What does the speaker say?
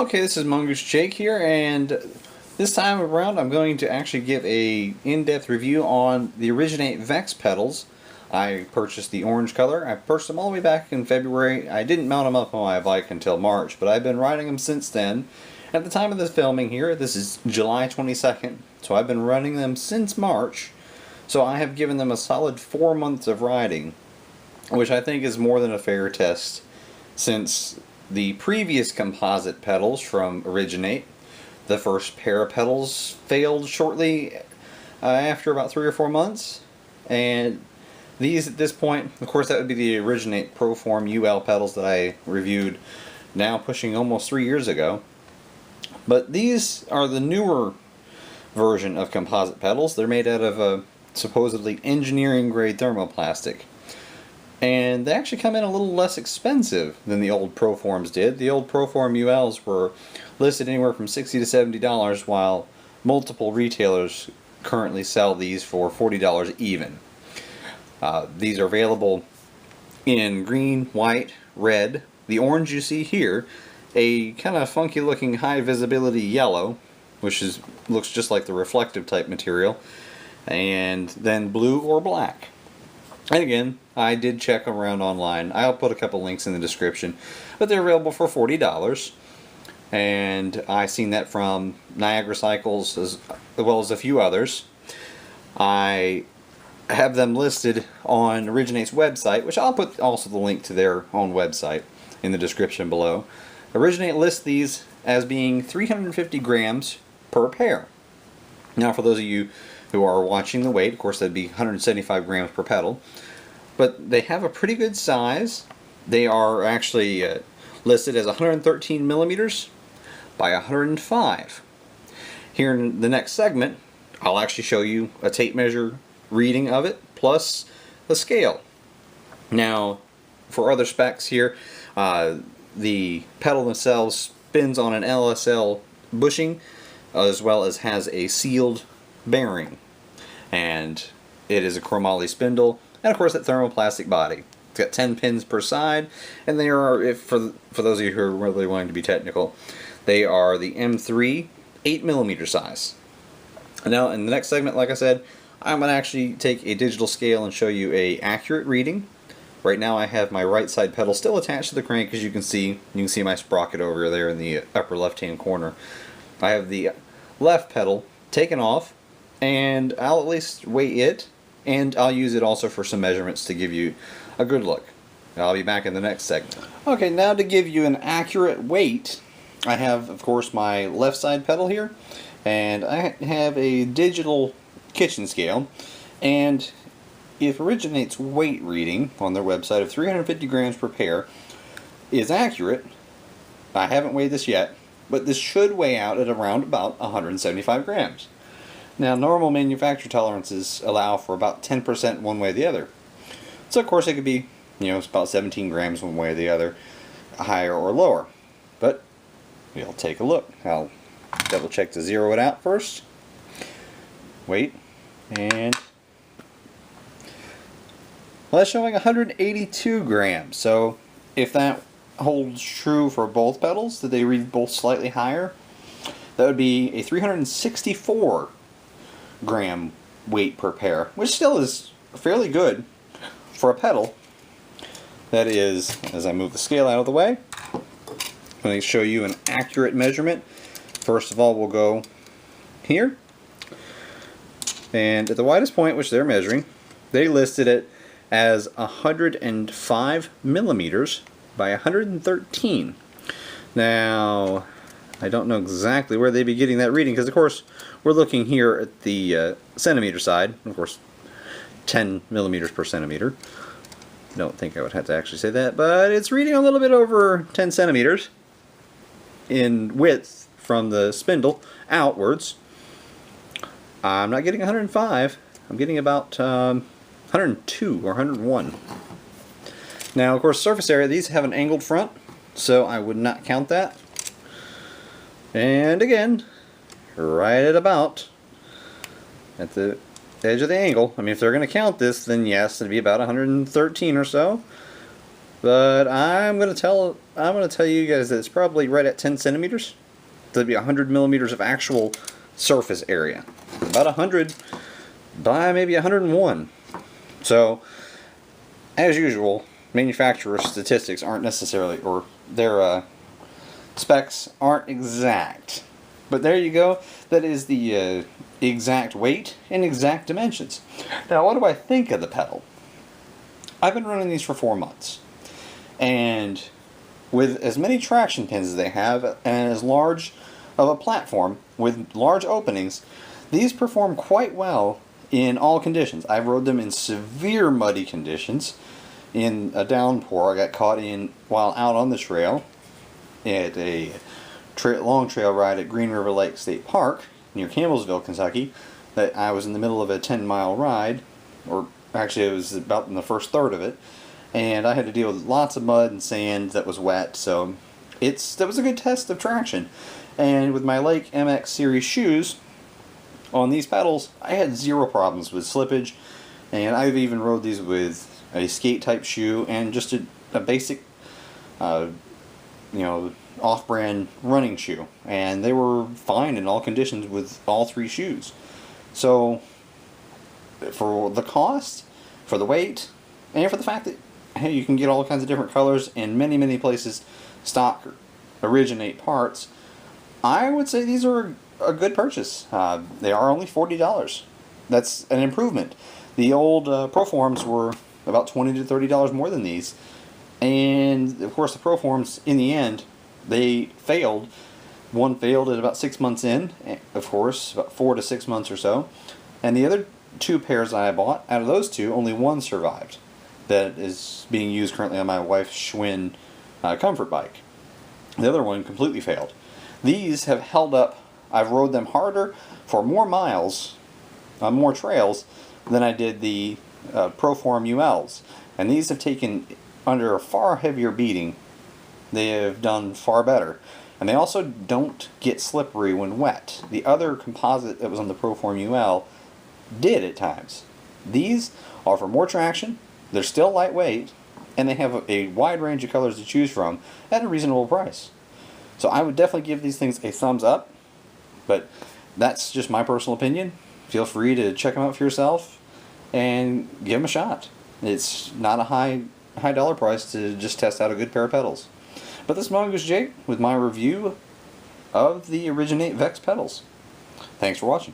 Okay, this is MongooseJake here, and this time around I'm going to actually give a in-depth review on the Origin8 Vex pedals. I purchased the orange color. I purchased them all the way back in February. I didn't mount them up on my bike until March, but I've been riding them since then. At the time of this filming here, this is July 22nd, so I've been running them since March. So I have given them a solid 4 months of riding, which I think is more than a fair test, since the previous composite pedals from Origin8, the first pair of pedals failed shortly after about 3 or 4 months, and these at this point, of course that would be the Origin8 Proform UL pedals that I reviewed now pushing almost 3 years ago. But these are the newer version of composite pedals. They're made out of a supposedly engineering grade thermoplastic. And they actually come in a little less expensive than the old Proforms did. The old Proform ULs were listed anywhere from $60 to $70, while multiple retailers currently sell these for $40 even. These are available in green, white, red. The orange you see here, a kind of funky looking high visibility yellow, which looks just like the reflective type material, and then blue or black. And again, I did check around online. I'll put a couple links in the description, but they're available for $40. And I seen that from Niagara Cycles as well as a few others. I have them listed on Origin8's website, which I'll put also the link to their own website in the description below. Origin8 lists these as being 350 grams per pair. Now, for those of you who are watching the weight, of course that'd be 175 grams per pedal, but they have a pretty good size. They are actually listed as 113 millimeters by 105. Here in the next segment, I'll actually show you a tape measure reading of it plus a scale. Now, for other specs here, the pedal themselves spins on an LSL bushing, as well as has a sealed bearing, and it is a chromoly spindle, and of course that thermoplastic body. It's got 10 pins per side, and they are, for those of you who are really wanting to be technical, they are the M3 8mm size. Now in the next segment, like I said, I'm going to actually take a digital scale and show you a accurate reading. Right now I have my right side pedal still attached to the crank, as you can see. You can see my sprocket over there in the upper left hand corner. I have the left pedal taken off, and I'll at least weigh it, and I'll use it also for some measurements to give you a good look. I'll be back in the next segment. Okay, now to give you an accurate weight, I have, of course, my left side pedal here, and I have a digital kitchen scale, and if Origin8's weight reading on their website of 350 grams per pair is accurate, I haven't weighed this yet, but this should weigh out at around about 175 grams. Now, normal manufacturer tolerances allow for about 10% one way or the other. So of course it could be, it's about 17 grams one way or the other, higher or lower. But we'll take a look. I'll double check to zero it out first. Wait, and well, that's showing 182 grams. So if that holds true for both pedals, that they read both slightly higher, that would be a 364 gram weight per pair, which still is fairly good for a pedal. That is, as I move the scale out of the way, let me show you an accurate measurement. First of all, we'll go here, and at the widest point which they're measuring, they listed it as 105 millimeters by 113. Now, I don't know exactly where they'd be getting that reading, because of course we're looking here at the centimeter side, of course 10 millimeters per centimeter. Don't think I would have to actually say that, but it's reading a little bit over 10 centimeters in width from the spindle outwards. I'm not getting 105, I'm getting about 102 or 101. Now, of course, surface area, these have an angled front, so I would not count that. And again, right at about at the edge of the angle. I mean, if they're going to count this, then yes, it'd be about 113 or so. but I'm gonna tell you guys that it's probably right at 10 centimeters. That'd be 100 millimeters of actual surface area. About 100 by maybe 101. So, as usual, manufacturer statistics aren't necessarily, or their specs aren't exact. But there you go. That is the exact weight and exact dimensions. Now, what do I think of the pedal? I've been running these for 4 months. And with as many traction pins as they have and as large of a platform with large openings, these perform quite well in all conditions. I rode them in severe muddy conditions. In a downpour, I got caught in while out on the trail at a long trail ride at Green River Lake State Park near Campbellsville, Kentucky. That I was in the middle of a 10-mile ride, or actually it was about in the first third of it, and I had to deal with lots of mud and sand that was wet. So that was a good test of traction. And with my Lake MX series shoes on these pedals, I had zero problems with slippage, and I've even rode these with a skate type shoe and just a basic off-brand running shoe, and they were fine in all conditions with all 3 shoes. So for the cost, for the weight, and for the fact that, hey, you can get all kinds of different colors in many places, stock Origin8 parts, I would say these are a good purchase. They are only $40. That's an improvement. The old Proforms were about $20 to $30 more than these, and of course the Proforms, in the end, they failed. One failed at about 6 months in, of course, about 4 to 6 months or so, and the other 2 pairs I bought, out of those 2, only one survived. That is being used currently on my wife's Schwinn comfort bike. The other one completely failed. These have held up. I've rode them harder for more miles on more trails than I did the Proform ULs, and these have taken under a far heavier beating. They have done far better, and they also don't get slippery when wet. The other composite that was on the Proform UL did at times. These offer more traction, they're still lightweight, and they have a wide range of colors to choose from at a reasonable price. So I would definitely give these things a thumbs up, but that's just my personal opinion. Feel free to check them out for yourself and give them a shot. It's not a high dollar price to just test out a good pair of pedals. But this is MongooseJake with my review of the Origin8 Vex pedals. Thanks for watching.